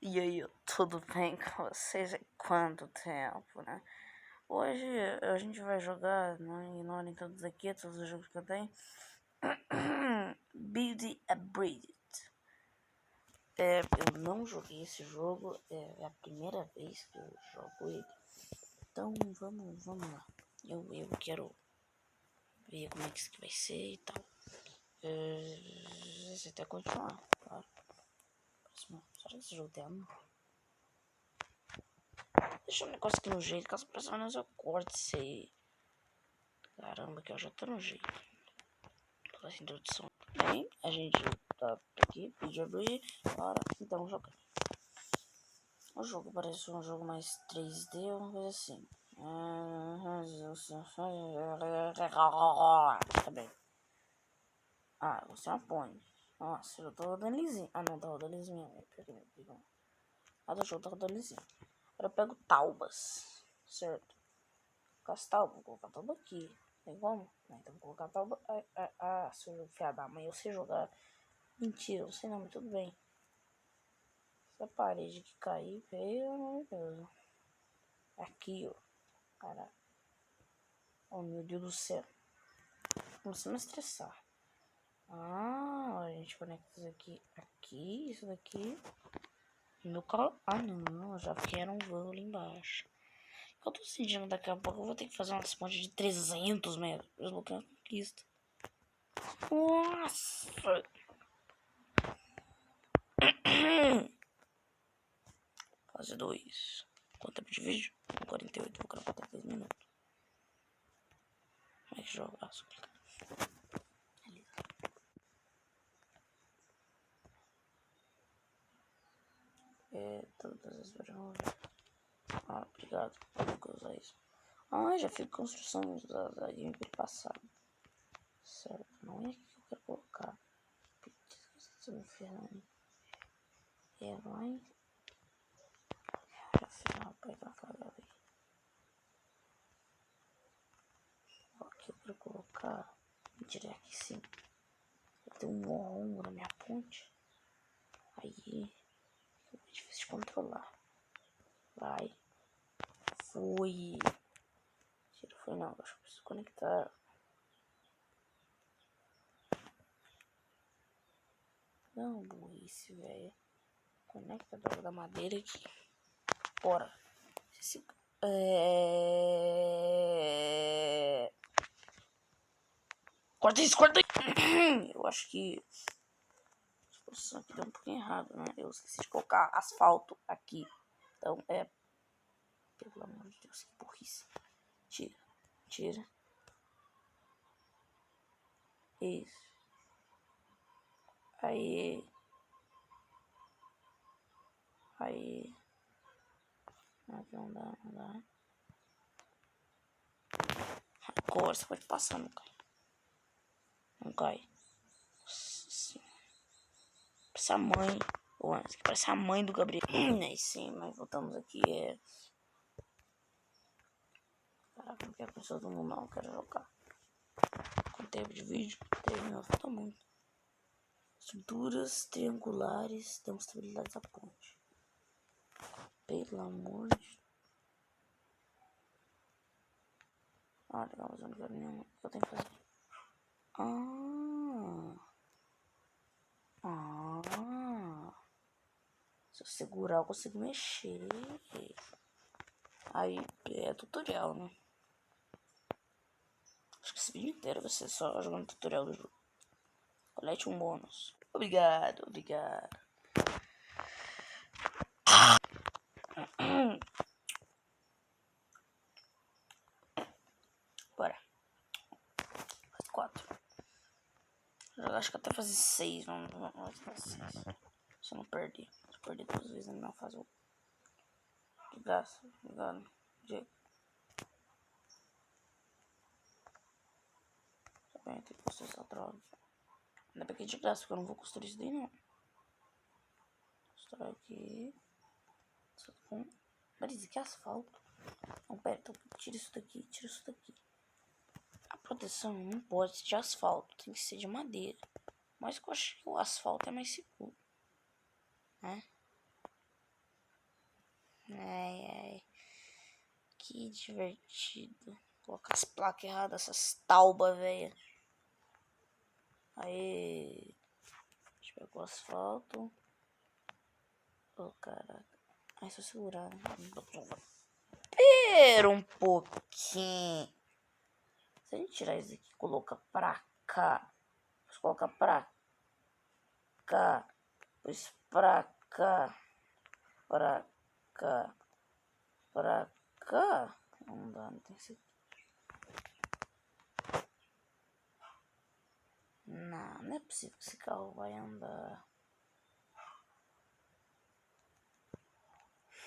E aí, tudo bem com vocês? Há quanto tempo, né? Hoje a gente vai jogar, não ignorem todos aqui, todos os jogos que eu tenho. Beauty Abridged. Eu não joguei esse jogo, é a primeira vez que eu jogo ele. Então vamos lá. Eu quero ver como é que isso aqui vai ser e tal. Você até continuar, claro. Próximo. Será que esse jogo tem amor? Deixa um negócio aqui no jeito, caso pelo menos eu corte isso aí. Caramba, que eu já tô no jeito. Pela introdução. Bem, a gente tá aqui, pedir abrir. Bora, então jogar. O jogo parece um jogo mais 3D, uma coisa assim. Tá bem. Ah, você é uma ponte. Nossa, eu tô rodando lisinho. Ah, não, tá rodando lisinho. Ah, do jogo tá rodando lisinho. Agora eu pego taubas. Certo. Castal, vou colocar tauba aqui. Tem como? Então vou colocar tauba. Seu fiado da mãe, eu sei jogar. Mentira, eu sei não, mas tudo bem. Essa parede que cair, pelo amor de Deus. Aqui, ó. Caraca. Oh, meu Deus do céu. Começando a estressar. A gente conecta isso aqui. Aqui, isso daqui. Meu colo. Ah, não. Já quero um voo ali embaixo. Eu tô sentindo daqui a pouco eu vou ter que fazer umas pontes de 300 metros. Eu vou querer conquista. Nossa! Fase 2. Quanto tempo de vídeo? 48, vou gravar até 10 minutos. Como é que joga? Ah, suplicar. Todas as vezes obrigado por usar isso. Já fiz construções da gameplay passada. Certo, não é aqui que eu quero colocar. Esqueci me ferrando. Vai. Já fiz uma rapaz na cagada aí. Aqui eu quero colocar. Mentira, aqui sim. Tem um rombo na minha ponte. Aí. É difícil de controlar. Vai. Fui. Tira, foi não. Acho que preciso conectar. Não, burrice, velho. Conecta a droga da madeira aqui. Bora. Corta isso, corta isso. Eu acho que a posição aqui deu um pouquinho errado, né? Eu esqueci de colocar asfalto aqui. Então, pelo amor de Deus, que burrice. Tira. Tira. Isso. Aí. Aqui não dá. Agora você pode passar, não cai. Não cai. Nossa senhora. Parece a mãe. Parece a mãe do Gabriel. Aí sim, mas voltamos aqui. Caraca, não quero pessoa do mundo, não. Quero jogar. Quanto tempo de vídeo? 3 minutos, falta muito. Estruturas triangulares. Temos estabilidade da ponte. Pelo amor de... legal, mas eu não quero nenhuma. Eu tenho que fazer. Se eu segurar, eu consigo mexer. Aí é tutorial, né? Acho que esse vídeo inteiro vai ser só jogando tutorial do jogo. Colete um bônus. Obrigado. Bora. Faz 4. Eu acho que até fazer 6. Vamos fazer 6. Se eu não perder. Se eu perder 2 vezes, não faz o... De graça. Obrigado. Diego. Também tem que construir essa droga. Ainda bem que é de graça, porque eu não vou construir isso daí, não. Construir aqui. Mas isso aqui é asfalto. Não, pera, então tira isso daqui. A proteção não pode ser de asfalto, tem que ser de madeira. Mas eu acho que o asfalto é mais seguro, né? Que divertido. Colocar as placas erradas, essas taubas, velho. Aí. Deixa eu pegar o asfalto. Oh, caraca. Aí só segurar, né? Pera um pouquinho. Se a gente tirar isso aqui e colocar pra cá. Vamos colocar pra cá. Depois pra cá. Pra cá. Pra cá. Não dá, não tem isso aqui. Não é possível que esse carro vai andar.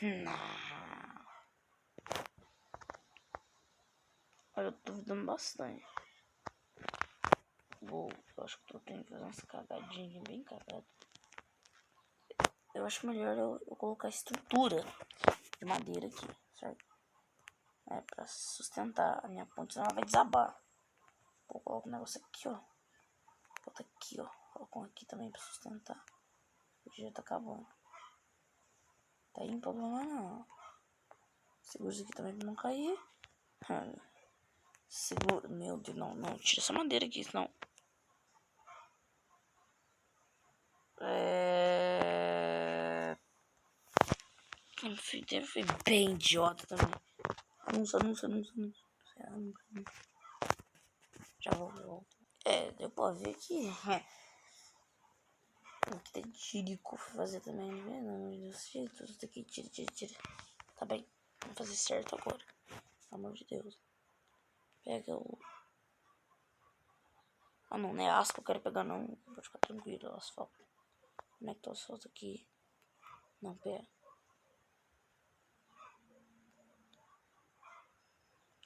Não. Eu tô duvidando bastante. Eu acho que eu tenho que fazer umas cagadinhas bem cagadas. Eu acho melhor eu colocar estrutura de madeira aqui, certo? É pra sustentar a minha ponte, senão ela vai desabar. Vou colocar um negócio aqui, ó. Bota aqui, ó. Coloca um aqui também pra sustentar. O dia tá acabando. Tá aí, não problema não. Segura isso aqui também pra não cair. Segura. Meu Deus, não. Tira essa madeira aqui, senão. Foi bem idiota também. Anúncio. Já volto. Deu pra ver que. Aqui tem tirico pra fazer também, né? Não, desse jeito. Isso daqui, tira. Tá bem. Vamos fazer certo agora. Pelo amor de Deus. Pega o. Ah, não é aço que eu quero pegar, não. Pode ficar tranquilo, o asfalto. Como é que tá o asfalto aqui? Não, pera.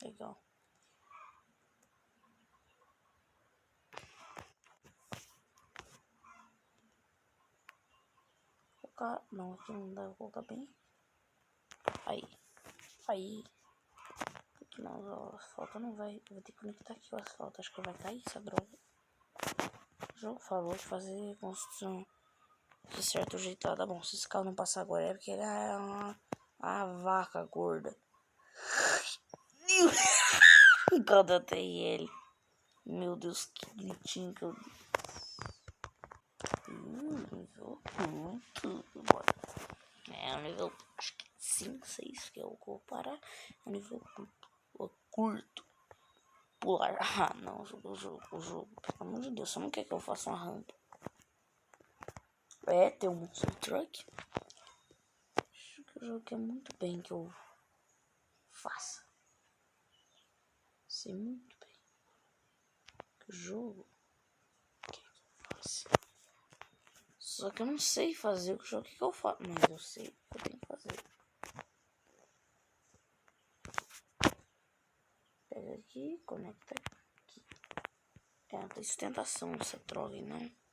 Legal. Colocar. Não, aqui não dá. Vou colocar bem. Aí. Aqui não, o asfalto não vai. Eu vou ter que conectar aqui o asfalto. Acho que vai cair essa droga. O jogo falou de fazer construção de certo jeito lá. Tá bom, se esse carro não passar agora é porque ele é uma vaca gorda. Quando eu tenho ele. Meu Deus, que gritinho que eu. Nível muito. Bora. É um nível. Acho que 5, 6 que eu vou parar. É um nível curto. Pular. Ah, não. O jogo. Pelo amor de Deus, você não quer que eu faça uma rampa? Tem um monster truck. Acho que o jogo quer muito bem que eu faça. Sei muito bem que o jogo quer que eu faça. Só que eu não sei fazer o que o jogo quer que eu faça. Mas eu sei o que eu tenho que fazer. Pega aqui, conecta aqui. Não tem sustentação dessa droga, não.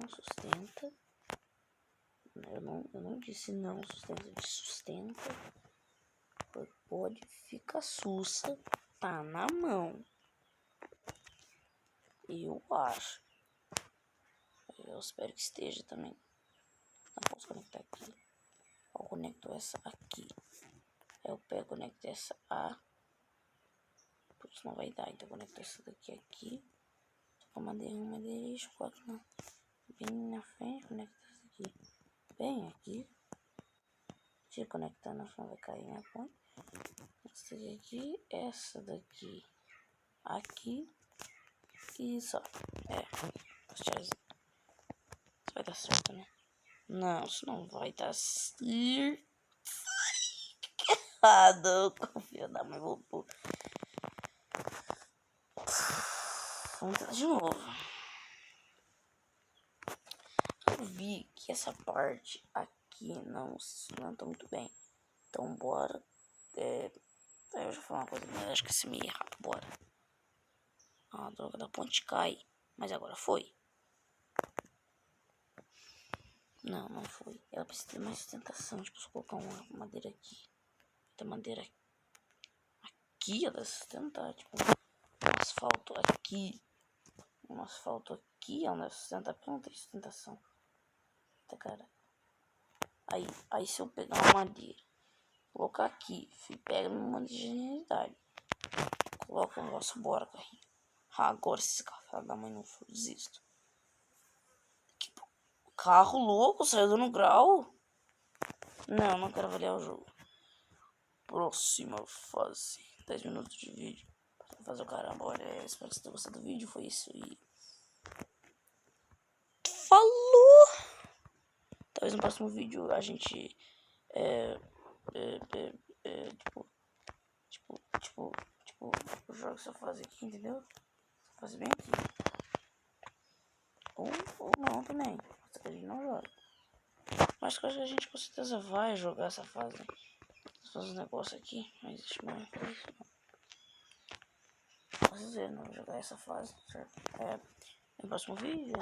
Sustenta. Eu não disse não, sustenta. Eu disse sustenta. Pode ficar sussa. Tá na mão. Eu acho. Eu espero que esteja também. Não posso conectar aqui. Eu conecto essa aqui. Aí eu pego, conecto essa A. Putz, não vai dar. Então eu conecto essa daqui aqui. Com madeira, deixa eu colocar bem na frente. Conecta essa aqui. Bem aqui. Se conectando, não vai cair minha ponte. Essa daqui, essa daqui. Aqui. E só. Isso vai dar certo, né? Não, isso não vai dar certo. Eu confio na mãe. Vamos tentar de novo. Eu vi que essa parte aqui não tá muito bem. Então bora. Eu já falei uma coisa, mas acho que se me errar, bora. A droga da ponte cai. Mas agora foi. Não foi. Ela precisa ter mais sustentação. Tipo, se eu colocar uma madeira aqui. Tem madeira aqui, ela deve sustentar. Tipo, um asfalto aqui. Um asfalto aqui, ela deve sustentar. Porque não tem sustentação. mata, cara. Aí se eu pegar uma madeira, colocar aqui, pega no monte de genialidade. Coloca o negócio, bora, carrinho. Agora esse carro da mãe não for, desisto. Carro louco, saiu dando grau. Não quero avaliar o jogo. Próxima fase. 10 minutos de vídeo. Pra fazer o caramba, olha. Espero que você tenha gostado do vídeo. Foi isso e... Falou! Talvez no próximo vídeo a gente... Tipo, eu jogo essa fase aqui, entendeu? Essa fase bem aqui. Ou não também. Só que a gente não joga. Mas que eu acho que a gente com certeza vai jogar essa fase. Fazer um negócio aqui. Não existe mais isso, não. Posso dizer, não vou jogar essa fase, certo? No próximo vídeo.